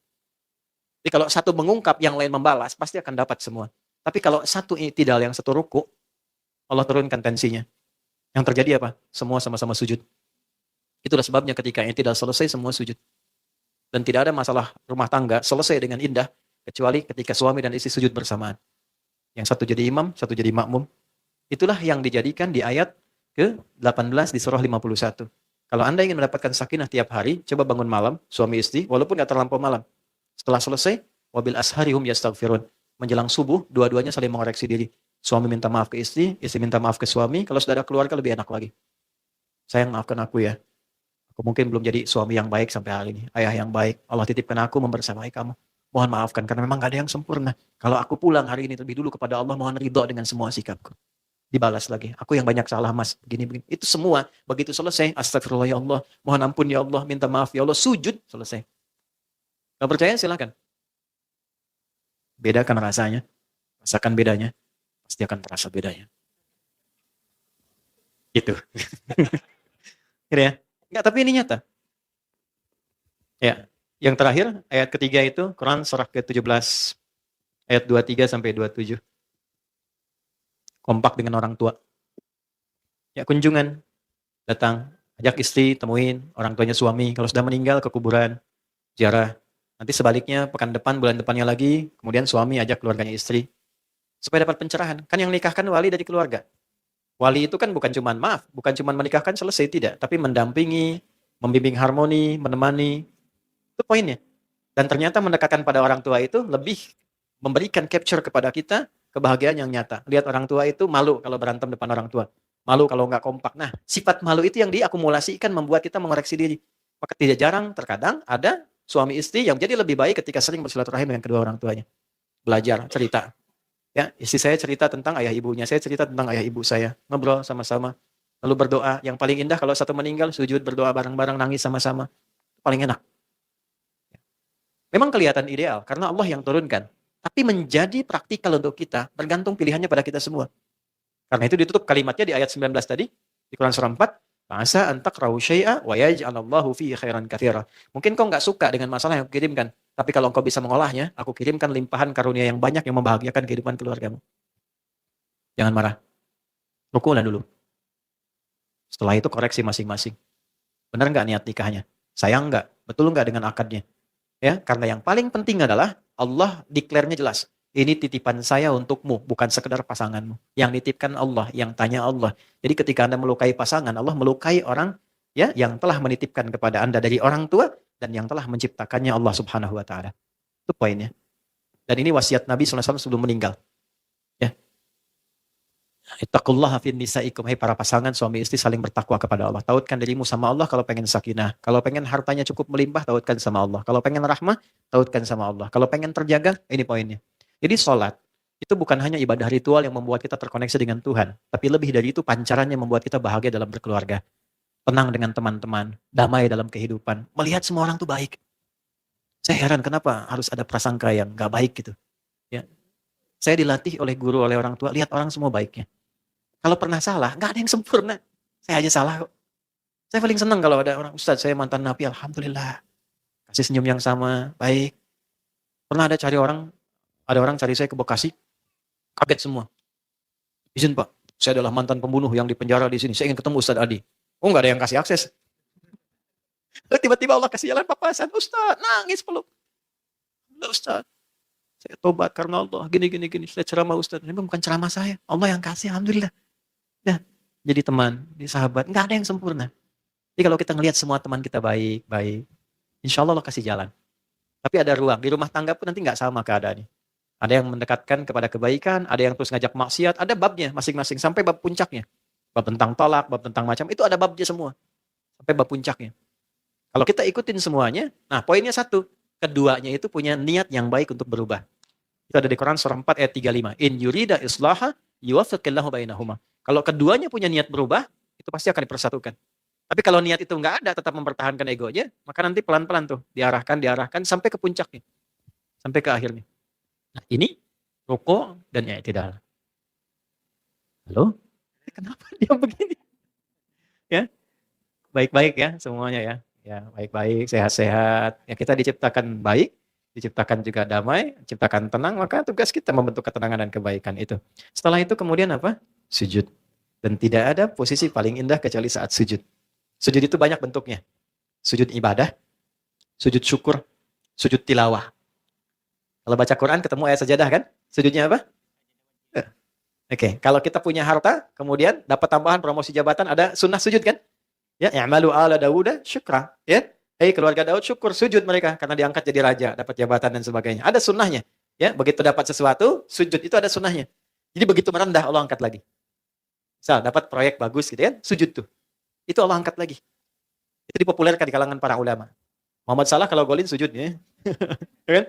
Speaker 1: Jadi kalau satu mengungkap, yang lain membalas, pasti akan dapat semua. Tapi kalau satu i'tidal, yang satu ruku, Allah turunkan tensinya. Yang terjadi apa? Semua sama-sama sujud. Itulah sebabnya ketika i'tidal selesai, semua sujud. Dan tidak ada masalah rumah tangga selesai dengan indah, kecuali ketika suami dan istri sujud bersamaan. Yang satu jadi imam, satu jadi makmum. Itulah yang dijadikan di ayat ke-18 di surah 51. Kalau Anda ingin mendapatkan sakinah tiap hari, coba bangun malam, suami istri, walaupun nggak terlampau malam. Setelah selesai, wabil asharihum yastaghfirun. Menjelang subuh, dua-duanya saling mengoreksi diri. Suami minta maaf ke istri minta maaf ke suami. Kalau sudah ada keluarga, lebih enak lagi. Sayang, maafkan aku ya. Aku mungkin belum jadi suami yang baik sampai hari ini. Ayah yang baik. Allah titipkan aku membersamai kamu. Mohon maafkan, karena memang gak ada yang sempurna. Kalau aku pulang hari ini lebih dulu kepada Allah, mohon ridho dengan semua sikapku. Dibalas lagi. Aku yang banyak salah mas. Begini-begini. Itu semua. Begitu selesai. Astagfirullah ya Allah. Mohon ampun ya Allah. Minta maaf ya Allah. Sujud. Selesai. Kalau percaya silakan. Bedakan rasanya. Rasakan bedanya. Pasti akan terasa bedanya. Gitu. Gitu ya. Enggak, tapi ini nyata. Ya. Yang terakhir, ayat ketiga itu, Quran surah ke-17, ayat 23 sampai 27. Kompak dengan orang tua. Ya, kunjungan. Datang. Ajak istri, temuin. Orang tuanya suami. Kalau sudah meninggal, ke kuburan. Ziarah. Nanti sebaliknya, pekan depan, bulan depannya lagi. Kemudian suami ajak keluarganya istri. Supaya dapat pencerahan. Kan yang nikahkan wali dari keluarga. Wali itu kan bukan cuma maaf, bukan cuma menikahkan selesai, tidak. Tapi mendampingi, membimbing harmoni, menemani. Itu poinnya. Dan ternyata mendekatkan pada orang tua itu lebih memberikan capture kepada kita kebahagiaan yang nyata. Lihat orang tua itu malu kalau berantem depan orang tua. Malu kalau nggak kompak. Nah, sifat malu itu yang diakumulasikan membuat kita mengoreksi diri. Maka tidak jarang terkadang ada suami istri yang jadi lebih baik ketika sering bersilaturahim dengan kedua orang tuanya. Belajar, cerita. Ya, istri saya cerita tentang ayah ibunya, saya cerita tentang ayah ibu saya. Ngobrol sama-sama. Lalu berdoa. Yang paling indah kalau satu meninggal, sujud berdoa bareng-bareng, nangis sama-sama. Paling enak. Memang kelihatan ideal, karena Allah yang turunkan. Tapi menjadi praktikal untuk kita, bergantung pilihannya pada kita semua. Karena itu ditutup kalimatnya di ayat 19 tadi, di Quran surah 4, Masa antakrahu syai'a wa yaj'alallahu fihi khairan katsira. Mungkin kau nggak suka dengan masalah yang aku kirimkan, tapi kalau engkau bisa mengolahnya, aku kirimkan limpahan karunia yang banyak yang membahagiakan kehidupan keluargamu. Jangan marah. Rukulah dulu. Setelah itu koreksi masing-masing. Benar nggak niat nikahnya? Sayang nggak? Betul nggak dengan akadnya? Ya, karena yang paling penting adalah Allah declare-nya jelas. Ini titipan saya untukmu, bukan sekedar pasanganmu. Yang nitipkan Allah, yang tanya Allah. Jadi ketika Anda melukai pasangan, Allah melukai orang ya yang telah menitipkan kepada Anda dari orang tua dan yang telah menciptakannya Allah Subhanahu wa taala. Itu poinnya. Dan ini wasiat Nabi SAW sebelum meninggal. Ya. Ittaqullaha fin nisaikum, hai para pasangan suami istri saling bertakwa kepada Allah. Tautkan dirimu sama Allah kalau pengen sakinah. Kalau pengen hartanya cukup melimpah, tautkan sama Allah. Kalau pengen rahmah, tautkan sama Allah. Kalau pengen terjaga, ini poinnya. Jadi sholat itu bukan hanya ibadah ritual yang membuat kita terkoneksi dengan Tuhan, tapi lebih dari itu pancarannya membuat kita bahagia dalam berkeluarga, tenang dengan teman-teman, damai dalam kehidupan, melihat semua orang tuh baik. Saya heran kenapa harus ada prasangka yang gak baik gitu. Ya, saya dilatih oleh guru, oleh orang tua, lihat orang semua baiknya. Kalau pernah salah, gak ada yang sempurna. Saya aja salah kok. Saya paling senang kalau ada orang, Ustaz saya mantan napi, alhamdulillah. Kasih senyum yang sama, baik. Pernah ada orang cari saya ke Bekasi, kaget semua. Izin Pak, saya adalah mantan pembunuh yang dipenjara di sini. Saya ingin ketemu Ustaz Adi. Oh nggak ada yang kasih akses. Tiba-tiba Allah kasih jalan papasan. Ustaz, nangis peluk. Ustaz, saya tobat karena Allah. Gini. Saya ceramah Ustaz. Ini bukan ceramah saya. Allah yang kasih, alhamdulillah. Ya, jadi teman, jadi sahabat. Nggak ada yang sempurna. Jadi kalau kita ngelihat semua teman kita baik, insya Allah kasih jalan. Tapi ada ruang. Di rumah tangga pun nanti nggak sama keadaannya. Ada yang mendekatkan kepada kebaikan, ada yang terus ngajak maksiat, ada babnya masing-masing sampai bab puncaknya. Bab tentang tolak, bab tentang macam, itu ada babnya semua. Sampai bab puncaknya. Kalau kita ikutin semuanya, nah poinnya satu. Keduanya itu punya niat yang baik untuk berubah. Itu ada di Quran surah 4 ayat 35. In yurida islaha yuwaffiqillahu bainahuma. Kalau keduanya punya niat berubah, itu pasti akan dipersatukan. Tapi kalau niat itu nggak ada, tetap mempertahankan egonya, maka nanti pelan-pelan tuh diarahkan sampai ke puncaknya. Sampai ke akhirnya. Nah, ini ruku dan i'tidal. Halo? Kenapa dia begini? Ya, baik-baik ya semuanya ya. Ya, baik-baik, sehat-sehat. Ya, kita diciptakan baik, diciptakan juga damai, diciptakan tenang, maka tugas kita membentuk ketenangan dan kebaikan itu. Setelah itu kemudian apa? Sujud. Dan tidak ada posisi paling indah kecuali saat sujud. Sujud itu banyak bentuknya. Sujud ibadah, sujud syukur, sujud tilawah. Kalau baca Quran ketemu ayat sajadah kan? Sujudnya apa? Oke, kalau kita punya harta, kemudian dapat tambahan promosi jabatan, ada sunnah sujud kan? Ya, i'malu ala Dawuda syukra. Ya, hey keluarga Daud syukur sujud mereka karena diangkat jadi raja, dapat jabatan dan sebagainya. Ada sunnahnya. Ya, begitu dapat sesuatu, sujud itu ada sunnahnya. Jadi begitu merendah Allah angkat lagi. Misal dapat proyek bagus gitu kan, sujud tuh. Itu Allah angkat lagi. Itu dipopulerkan di kalangan para ulama. Muhammad Salah kalau golin sujud ya. Kan?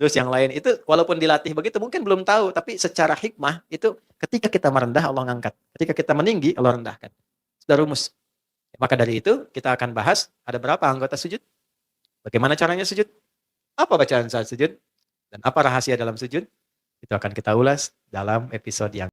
Speaker 1: Terus yang lain itu walaupun dilatih begitu mungkin belum tahu, tapi secara hikmah itu ketika kita merendah Allah ngangkat. Ketika kita meninggi Allah rendahkan. Sudah rumus. Maka dari itu kita akan bahas ada berapa anggota sujud, bagaimana caranya sujud, apa bacaan saat sujud, dan apa rahasia dalam sujud. Itu akan kita ulas dalam episode yang